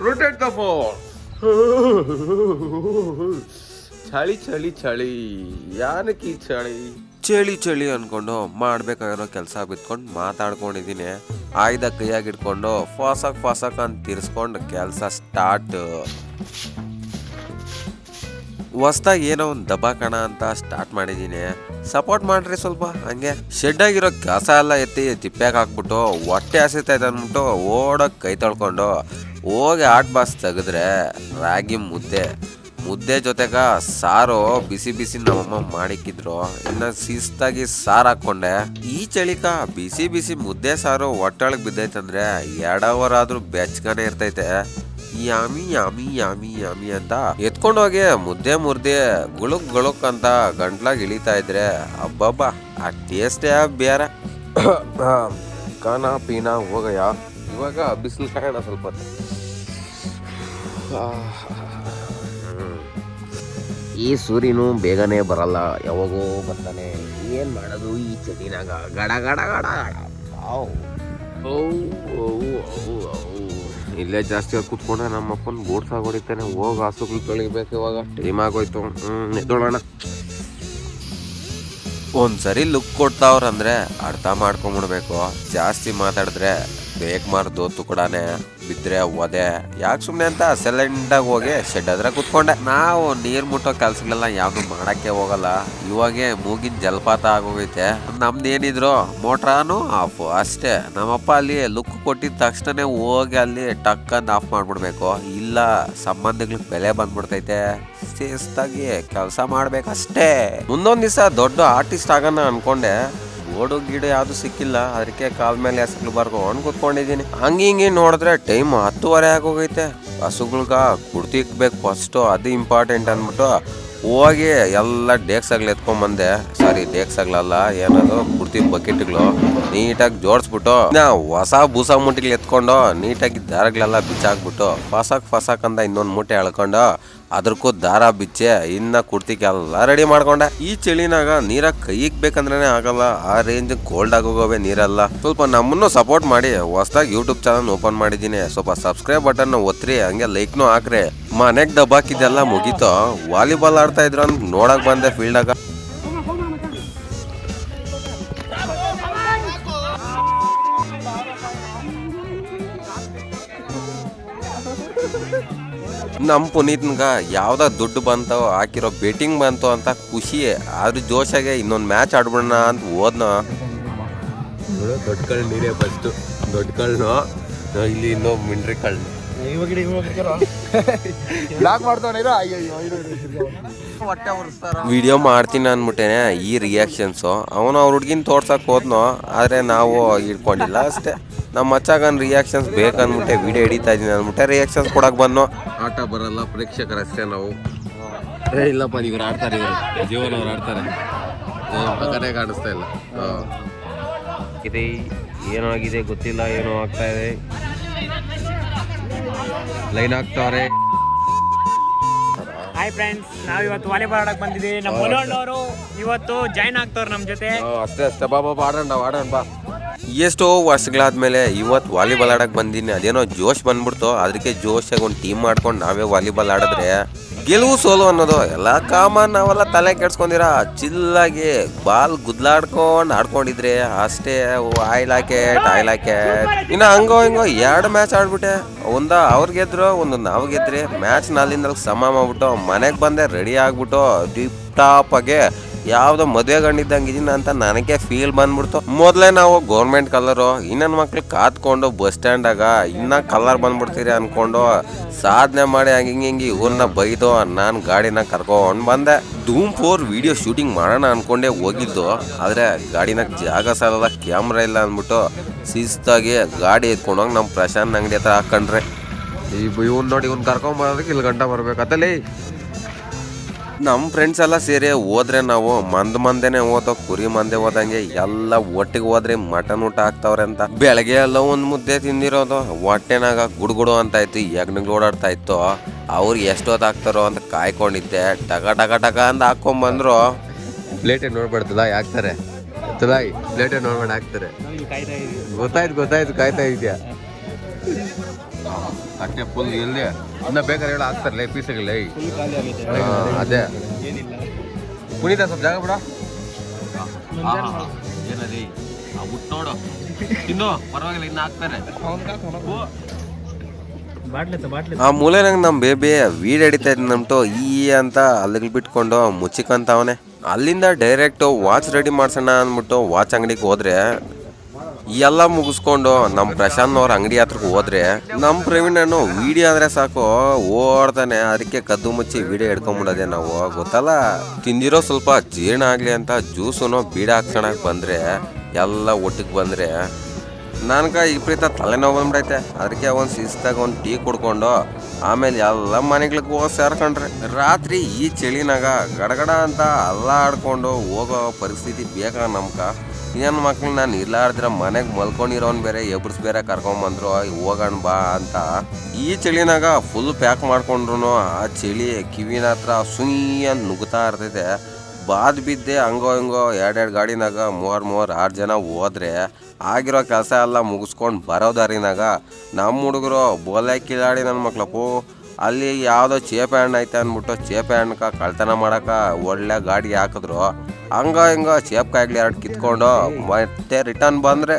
rotate the phone. ಚಳಿ ಚಳಿ ಚಳಿ ಯಾನಕ್ಕೆ ಈ ಚಳಿ ಚಳಿ ಚಳಿ ಅನ್ಕೊಂಡು ಮಾಡ್ಬೇಕಾಗಿರೋ ಕೆಲಸ ಬಿತ್ಕೊಂಡು ಮಾತಾಡ್ಕೊಂಡಿದ್ದೀನಿ. ಆಯ್ದ ಕೈಯಾಗಿ ಇಟ್ಕೊಂಡು ಫಾಸಕ್ ಅಂತ ತಿರ್ಸ್ಕೊಂಡು ಕೆಲಸ ಸ್ಟಾರ್ಟ್. ಹೊಸ್ದಾಗಿ ಏನೋ ಒಂದು ದಬಾಕಣ ಅಂತ ಸ್ಟಾರ್ಟ್ ಮಾಡಿದ್ದೀನಿ. ಸಪೋರ್ಟ್ ಮಾಡ್ರಿ ಸ್ವಲ್ಪ. ಹಂಗೆ ಶೆಡ್ ಆಗಿರೋ ಕಸ ಎಲ್ಲ ಎತ್ತಿ ತಿಪ್ಪ್ಯಾಗ ಹಾಕ್ಬಿಟ್ಟು ಹೊಟ್ಟೆ ಹಸಿತೈತೆ ಅಂದ್ಬಿಟ್ಟು ಓಡೋಕೆ ಕೈ ತೊಳ್ಕೊಂಡು ಹೋಗಿ ಬಾಸ್ ತೆಗೆದ್ರೆ ರಾಗಿ ಮುದ್ದೆ ಜೊತೆಗ ಸಾರು ಬಿಸಿ ಬಿಸಿ ನಮ್ಮಮ್ಮ ಮಾಡಿಕ್ಕಿದ್ರು. ಇನ್ನು ಶಿಸ್ತಾಗಿ ಸಾರು ಹಾಕೊಂಡೆ. ಈ ಚಳಿಕ ಬಿಸಿ ಬಿಸಿ ಮುದ್ದೆ ಸಾರು ಹೊಟ್ಟೆೊಳಗೆ ಬಿದ್ದೈತಂದ್ರೆ 2 ಅವರ್ ಆದ್ರೂ ಬೆಚ್ಚಗಾನೆ ಇರ್ತೈತೆ. ಯಾಮಿ ಯಾಮಿ ಯಾಮಿ ಯಾಮಿ ಅಂತ ಎತ್ಕೊಂಡೋಗಿ ಮುದ್ದೆ ಮುರ್ದೆ ಗುಳುಕ್ ಅಂತ ಗಂಟ್ಲಾಗ ಇಳಿತಾ ಇದ್ರೆ ಅಬ್ಬಬ್ಬ ಆ ಟೇಸ್ಟೇ ಬೇರೆ. ಕಾನ ಪೀನ ಹೋಗಯ್ಯ. ಇವಾಗ ಬಿಸಿಲು ಕಾಯೋಣ ಸ್ವಲ್ಪ. ಈ ಸೂರ್ಯನು ಬೇಗನೆ ಬರಲ್ಲ, ಯಾವಾಗೋ ಬರ್ತಾನೆ. ಏನ್ ಮಾಡೋದು ಈ ಚಳಿನಾಗ? ಗಡ ಗಡ ಗಡ ಇಲ್ಲೇ ಜಾಸ್ತಿ ಹೊತ್ತು ಕೂತ್ಕೊಂಡ್ರೆ ನಮ್ಮಪ್ಪನ ಬೋಟ್ ಹೊಡಿತಾನೆ. ಹೋಗಿ ಹಸುಗಳು ತೊಳಿಬೇಕು. ಇವಾಗ ಟೈಮ್ ಆಗೋಯ್ತು. ಎದ್ದೋಳೋಣ. ಒಂದ್ಸರಿ ಲುಕ್ ಕೊಡ್ತಾವ್ರಂದ್ರೆ ಅರ್ಥ ಮಾಡ್ಕೊಂಡ್ಬಿಡ್ಬೇಕು. ಜಾಸ್ತಿ ಮಾತಾಡಿದ್ರೆ ಬೇಕ್ ಮಾರ್ದೋತು ಕೂಡಾನೆ ಬಿದ್ರೆ ಒದೆ. ಯಾಕೆ ಸುಮ್ಮನೆ ಅಂತ ಸೈಲೆಂಟಾಗಿ ಹೋಗಿ ಶೆಡ್ ಹತ್ರ ಕೂತ್ಕೊಂಡೆ. ನಾವು ನೀರು ಮುಟ್ಟೋ ಕೆಲ್ಸಗಳೆಲ್ಲ ಯಾವ್ದು ಮಾಡಕ್ಕೆ ಹೋಗಲ್ಲ. ಇವಾಗೆ ಮೂಗಿನ ಜಲಪಾತ ಆಗೋಗೈತೆ. ನಮ್ದು ಏನಿದ್ರು ಮೋಟ್ರಾನು ಆಫ್ ಅಷ್ಟೇ. ನಮ್ಮಪ್ಪ ಅಲ್ಲಿ ಲುಕ್ ಕೊಟ್ಟಿದ ತಕ್ಷಣ ಹೋಗಿ ಅಲ್ಲಿ ಟಕ್ ಅಂತ ಆಫ್ ಮಾಡ್ಬಿಡ್ಬೇಕು. ಇಲ್ಲ ಸಂಬಂಧಗಳಿಗೆ ಬೆಲೆ ಬಂದ್ಬಿಡ್ತೈತೆ. ಶಿಸ್ತಾಗಿ ಕೆಲಸ ಮಾಡ್ಬೇಕಷ್ಟೇ. ಮುಂದೊಂದ್ ದಿವಸ ದೊಡ್ಡ ಆರ್ಟಿಸ್ಟ್ ಆಗೋಣ ಅನ್ಕೊಂಡೆ. ಓಡು ಗಿಡ ಯಾವ್ದು ಸಿಕ್ಕಿಲ್ಲ. ಅದಕ್ಕೆ ಕಾಲ್ ಮೇಲೆ ಹೆಸರು ಬರ್ಕೊಂಡು ಕೂತ್ಕೊಂಡಿದ್ದೀನಿ. ಹಿಂಗೆ ನೋಡಿದ್ರೆ ಟೈಮ್ 10:30 ಆಗೋಗೈತೆ. ಹಸುಗಳ್ಗ ಕುಡ್ತಿಕ್ಬೇಕು ಫಸ್ಟು, ಅದು ಇಂಪಾರ್ಟೆಂಟ್ ಅಂದ್ಬಿಟ್ಟು ಹೋಗಿ ಎಲ್ಲ ಡೇಕ್ಸಾಗ್ಲು ಎತ್ಕೊಂಡ್ಬಂದೆ. ಸಾರಿ ಡೇಕ್ಸಾಗ್ಲಲ್ಲ, ಏನದು ಕುಡ್ತಿ ಬಕೆಟ್ಗಳು ನೀಟಾಗಿ ಜೋಡಿಸ್ಬಿಟ್ಟು ಹೊಸ ಬೂಸ ಮೂಟೆಗಳು ಎತ್ಕೊಂಡು ನೀಟಾಗಿ ದಾರಗಳೆಲ್ಲ ಬಿಚ್ಚಾಕ್ಬಿಟ್ಟು ಫಸಾಕ್ ಅಂತ ಇನ್ನೊಂದು ಮೂಟೆ ಎಳ್ಕೊಂಡು ಅದ್ರಕ್ಕೂ ದಾರ ಬಿಚ್ಚೆ ಇನ್ನ ಕುಡ್ತಿಕ್ಕೆಲ್ಲ ರೆಡಿ ಮಾಡ್ಕೊಂಡೆ. ಈ ಚಳಿನಾಗ ನೀರಾಗ ಕೈ ಇಕ್ಬೇಕಂದ್ರೆ ಆಗಲ್ಲ. ಆ ರೇಂಜ್ ಕೋಲ್ಡ್ ಆಗೋಗವೆ ನೀರೆಲ್ಲ. ಸ್ವಲ್ಪ ನಮ್ಮನ್ನು ಸಪೋರ್ಟ್ ಮಾಡಿ. ಹೊಸದಾಗಿ ಯೂಟ್ಯೂಬ್ ಚಾನಲ್ ಓಪನ್ ಮಾಡಿದ್ದೀನಿ. ಸ್ವಲ್ಪ ಸಬ್ಸ್ಕ್ರೈಬ್ ಬಟನ್ ಒತ್ತಿರಿ, ಹಂಗೆ ಲೈಕ್ನು ಹಾಕ್ರಿ. ಮನೆಗೆ ದಬ್ಬಾಕಿದ್ದೆಲ್ಲ ಮುಗೀತು. ವಾಲಿಬಾಲ್ ಆಡ್ತಾ ಇದ್ರು ಅಂತ ನೋಡಕ್ ಬಂದೆ ಫೀಲ್ಡಾಗ. ನಮ್ಮ ಪುನೀತ್ನ್ಗ ಯಾವ್ದ ದುಡ್ಡು ಬಂತು, ಹಾಕಿರೋ ಬೆಟ್ಟಿಂಗ್ ಬಂತು ಅಂತ ಖುಷಿ. ಆದ್ರೂ ಜೋಶಾಗೆ ಇನ್ನೊಂದು ಮ್ಯಾಚ್ ಆಡ್ಬಿಡೋಣ ಅಂತ ಹೋದ್ನ. ದೊಡ್ಡ ಕಳ್ಳು ನೀರೇ ಫಸ್ಟ್. ದೊಡ್ಡ ಕಳ್ಳು ಇಲ್ಲಿ ಇನ್ನೂ ಮಿಂಡ್ರಿ ಕಳ್ಳು. ವಿಡಿಯೋ ಮಾಡ್ತೀನಿ ಅಂದ್ಬಿಟ್ಟೇನೆ ಈ ರಿಯಾಕ್ಷನ್ಸು. ಅವನು ಅವ್ರ ಹುಡ್ಗಿನ ತೋರ್ಸಕ್ ಹೋದ್ನೋ, ಆದ್ರೆ ನಾವು ಇಟ್ಕೊಂಡಿಲ್ಲ ಅಷ್ಟೇ. ನಮ್ಮ ಮಚ್ಚಾಗನ್ ರಿಯಾಕ್ಷನ್ಸ್ ಬೇಕಂದ್ಬಿಟ್ಟೆ ವಿಡಿಯೋ ಹಿಡಿತಾ ಇದೀನಿ ಅಂದ್ಬಿಟ್ಟೆ ರಿಯಾಕ್ಷನ್ಸ್ ಕೊಡಕ್ ಬಂದ್ನೋ. ಆಟ ಬರಲ್ಲ, ಪ್ರೇಕ್ಷಕರಷ್ಟೇ ನಾವು. ಇಲ್ಲಪ್ಪ ಇವ್ರು ಆಡ್ತಾರೆ, ಇವರು ಜೀವನ ಅವ್ರು ಆಡ್ತಾರೆ. ಪಕ್ಕನೇ ಕಾಣಿಸ್ತಾ ಇಲ್ಲ. ಇದೆ ಏನಾಗಿದೆ ಗೊತ್ತಿಲ್ಲ, ಏನೋ ಆಗ್ತಾ ಇದೆ. ಲೈನ್ ಆಗ್ತಾವ್ರೆ. ಹಾಯ್ ಫ್ರೆಂಡ್ಸ್, ನಾವ್ ಇವತ್ತು ವಾಲಿಬಾಲ್ ಆಡಕ್ ಬಂದಿದ್ದೀವಿ. ನಮ್ಮ ಮನೋಣ್ಣವರು ಇವತ್ತು ಜಾಯ್ನ್ ಆಗ್ತವ್ರು ನಮ್ಮ ಜೊತೆ. ಅಷ್ಟೇ ಬಾ ಆಡೋಣ ಬಾ. ಎಷ್ಟೋ ವರ್ಷಗಳಾದ್ಮೇಲೆ ಇವತ್ತು ವಾಲಿಬಾಲ್ ಆಡಕ್ ಬಂದೀನಿ. ಅದೇನೋ ಜೋಶ್ ಬಂದ್ಬಿಡ್ತು. ಅದಕ್ಕೆ ಜೋಶಾಗಿ ಒಂದು ಟೀಮ್ ಮಾಡ್ಕೊಂಡು ನಾವೇ ವಾಲಿಬಾಲ್ ಆಡಿದ್ರೆ ಗೆಲುವು ಸೋಲು ಅನ್ನೋದು ಎಲ್ಲ ಕಾಮನ್. ನಾವೆಲ್ಲ ತಲೆ ಕೆಡ್ಸ್ಕೊಂಡಿರ ಚಿಲ್ಲಾಗಿ ಬಾಲ್ ಗುದ್ಲಾಡ್ಕೊಂಡು ಆಡ್ಕೊಂಡಿದ್ರೆ ಅಷ್ಟೇ. ಆಯ್ಲಾಕೆಟ್ ಇನ್ನು ಹಂಗೋ ಹಿಂಗೋ 2 ಮ್ಯಾಚ್ ಆಡ್ಬಿಟ್ಟೆ. ಒಂದ ಅವ್ರು ಗೆದ್ರು, ಒಂದು ನಾವು ಗೆದ್ರಿ. ಮ್ಯಾಚ್ 4 ಸಮ ಮಾಡ್ಬಿಟ್ಟು ಮನೆಗೆ ಬಂದೆ ರೆಡಿ ಆಗ್ಬಿಟ್ಟು ಟಿಪ್ ಟಾಪ್ ಆಗಿ ಯಾವ್ದೋ ಮದುವೆ ಗಂಡಿದ್ದಂಗಿದ್ದೀನಿ ಅಂತ ನನಗೆ ಫೀಲ್ ಬಂದ್ಬಿಡ್ತು. ಮೊದಲೇ ನಾವು ಗೌರ್ಮೆಂಟ್ ಕಲರು, ಇನ್ನೊಂದು ಮಕ್ಳು ಕಾತ್ಕೊಂಡು ಬಸ್ ಸ್ಟ್ಯಾಂಡಾಗ ಇನ್ನ ಕಲರ್ ಬಂದ್ಬಿಡ್ತೀರಿ ಅನ್ಕೊಂಡು ಸಾಧನೆ ಮಾಡಿ ಹಿಂಗೆ ಇವ್ರನ್ನ ಬೈದು ನಾನು ಗಾಡಿನ ಕರ್ಕೊಂಡು ಬಂದೆ. ಧೂಮ್ 4 ವಿಡಿಯೋ ಶೂಟಿಂಗ್ ಮಾಡೋಣ ಅನ್ಕೊಂಡೆ ಹೋಗಿದ್ದು. ಆದರೆ ಗಾಡಿನಾಗ ಜಾಗ ಸಾಲಲ್ಲ, ಕ್ಯಾಮ್ರಾ ಇಲ್ಲ ಅಂದ್ಬಿಟ್ಟು ಶಿಸ್ತಾಗಿ ಗಾಡಿ ಎತ್ಕೊಂಡೋಗಿ ನಮ್ಮ ಪ್ರಶಾಂತ್ ಅಂಗಡಿ ಹತ್ರ ಹಾಕೊಂಡ್ರೆ. ಇವ್ನು ನೋಡಿ ಇವ್ನು ಕರ್ಕೊಂಬರೋದಕ್ಕೆ ಇಲ್ಲಿ ಗಂಟ ಬರ್ಬೇಕತ್ತಲ್ಲಿ. ನಮ್ಮ ಫ್ರೆಂಡ್ಸ್ ಎಲ್ಲ ಸೇರಿ ಹೋದ್ರೆ ನಾವು ಮಂದೇನೆ ಹೋದೋ, ಕುರಿ ಮಂದೆ ಹೋದಂಗೆ ಎಲ್ಲ ಒಟ್ಟಿಗೆ ಹೋದ್ರೆ ಮಟನ್ ಊಟ ಹಾಕ್ತಾವ್ರೆ ಅಂತ. ಬೆಳಗ್ಗೆ ಎಲ್ಲ ಒಂದು ಮುದ್ದೆ ತಿಂದಿರೋದು ಹೊಟ್ಟೆನಾಗ ಗುಡುಗುಡು ಅಂತ ಇತ್ತು. ಯಜ್ಞಗಳು ಓಡಾಡ್ತಾ ಇತ್ತು. ಅವ್ರು ಎಷ್ಟೊತ್ತು ಹಾಕ್ತಾರೋ ಅಂತ ಕಾಯ್ಕೊಂಡಿದ್ದೆ. ಟಕ ಅಂತ ಹಾಕೊಂಡ್ಬಂದ್ರು. ಪ್ಲೇಟೇ ನೋಡ್ಬಾರ್ದಲ್ಲ, ಹಾಕ್ತಾರೆ. ಪ್ಲೇಟೇ ನೋಡ್ಬೇಡ ಹಾಕ್ತಾರೆ. ಗೊತ್ತಾಯ್ತು ಕಾಯ್ತಾ ಇದೆಯಾ. ಅಷ್ಟೇ ಫುಲ್ ಎಲ್ಲಿ ಇನ್ನ ಬೇಕಾದ್ರೆ ಹೇಳ ಹಾಕ್ತಾರಲ್ಲ ಪೀಸ್ಗಳೇ ಅದೇ ಪುನೀತ ಸ್ವಲ್ಪ ಜಾಗ ಬಿಡ ಏನದಿ ಬಿಟ್ಟು ನೋಡು ತಿನ್ನು ಪರವಾಗಿಲ್ಲ ಇನ್ನು ಹಾಕ್ತಾರೆ ಆ ಮೂಲೆನಾಗ ನಮ್ಮ ಬೇಬಿ ವೀಡ್ ಹಿಡಿತಾ ಇದ್ ನಮ್ಟು ಈ ಅಂತ ಅಲ್ಲಿಗೆ ಬಿಟ್ಕೊಂಡು ಮುಚ್ಚಿಕಂತವನೆ. ಅಲ್ಲಿಂದ ಡೈರೆಕ್ಟ್ ವಾಚ್ ರೆಡಿ ಮಾಡ್ಸೋಣ ಅಂದ್ಬಿಟ್ಟು ವಾಚ್ ಅಂಗಡಿಗೆ ಹೋದ್ರೆ ಎಲ್ಲ ಮುಗಿಸ್ಕೊಂಡು ನಮ್ಮ ಪ್ರಶಾಂತ್ ಅವ್ರ ಅಂಗಡಿ ಹತ್ರಕ್ಕೆ ಹೋದ್ರೆ ನಮ್ಮ ಪ್ರವೀಣ್ ಅಣ್ಣು ವಿಡಿಯೋ ಅಂದ್ರೆ ಸಾಕು ಓಡ್ತಾನೆ. ಅದಕ್ಕೆ ಕದ್ದು ಮುಚ್ಚಿ ವಿಡಿಯೋ ಹಿಡ್ಕೊಂಬಿಡೋದೆ ನಾವು ಗೊತ್ತಲ್ಲ. ತಿಂದಿರೋ ಸ್ವಲ್ಪ ಜೀರ್ಣ ಆಗ್ಲಿ ಅಂತ ಜ್ಯೂಸುನು ಬೀಡ ಹಾಕ್ಸೋಣಕ್ ಬಂದ್ರೆ ಎಲ್ಲ ಒಟ್ಟಿಗೆ ಬಂದ್ರೆ ನನ್ಗ ವಿಪರೀತ ತಲೆನೋವು ಬಂದ್ಬಿಡೈತೆ. ಅದಕ್ಕೆ ಒಂದು ಶಿಸ್ತಾಗ ಒಂದು ಟೀ ಕುಡ್ಕೊಂಡು ಆಮೇಲೆ ಎಲ್ಲ ಮನೆಗಳಿಗೆ ಹೋಗಿ ಸೇರ್ಕೊಂಡ್ರೆ ರಾತ್ರಿ ಈ ಚಳಿನಾಗ ಗಡಗಡ ಅಂತ ಅಲ್ಲಾಡ್ಕೊಂಡು ಹೋಗೋ ಪರಿಸ್ಥಿತಿ ಬೇಕಾ ನಮ್ಕ. ಏನು ಮಕ್ಳು ನಾನು ಇಲ್ಲಾಡಿದ್ರೆ ಮನೆಗೆ ಮಲ್ಕೊಂಡಿರೋನ್ ಬೇರೆ ಎಬ್ರಿಸ್ ಬೇರೆ ಕರ್ಕೊಂಬಂದ್ರು ಹೋಗೋಣ ಬಾ ಅಂತ. ಈ ಚಳಿನಾಗ ಫುಲ್ ಪ್ಯಾಕ್ ಮಾಡ್ಕೊಂಡ್ರು ಆ ಚಳಿ ಕಿವಿನ ಹತ್ರ ಸುಯ್ಯ ನುಗ್ತಾ ಇರ್ತೈತೆ. ಬಾದ್ ಬಿದ್ದೆ ಹಂಗೋ ಹಿಂಗೋ ಎರಡೆರಡು ಗಾಡಿನಾಗ 6 ಜನ ಹೋದ್ರೆ ಆಗಿರೋ ಕೆಲಸ ಎಲ್ಲ ಮುಗಿಸ್ಕೊಂಡು ಬರೋ ದಾರಿನಾಗ ನಮ್ಮ ಹುಡುಗರು ಬೋಲೆ ಕಿಲಾಡಿ ನನ್ನ ಮಕ್ಳಪ್ಪು ಅಲ್ಲಿ ಯಾವುದೋ ಚೇಪೆ ಹಣ್ಣು ಐತೆ ಅಂದ್ಬಿಟ್ಟು ಚೇಪೆ ಹಣ್ಣಕ್ಕೆ ಕಳ್ತನ ಮಾಡೋಕೆ ಒಳ್ಳೆ ಗಾಡಿ ಹಾಕಿದ್ರು. ಹಂಗ ಹಿಂಗ ಚೇಪ್ಕಾಯ್ಗಳು 2 ಕಿತ್ಕೊಂಡು ಮತ್ತೆ ರಿಟರ್ನ್ ಬಂದರೆ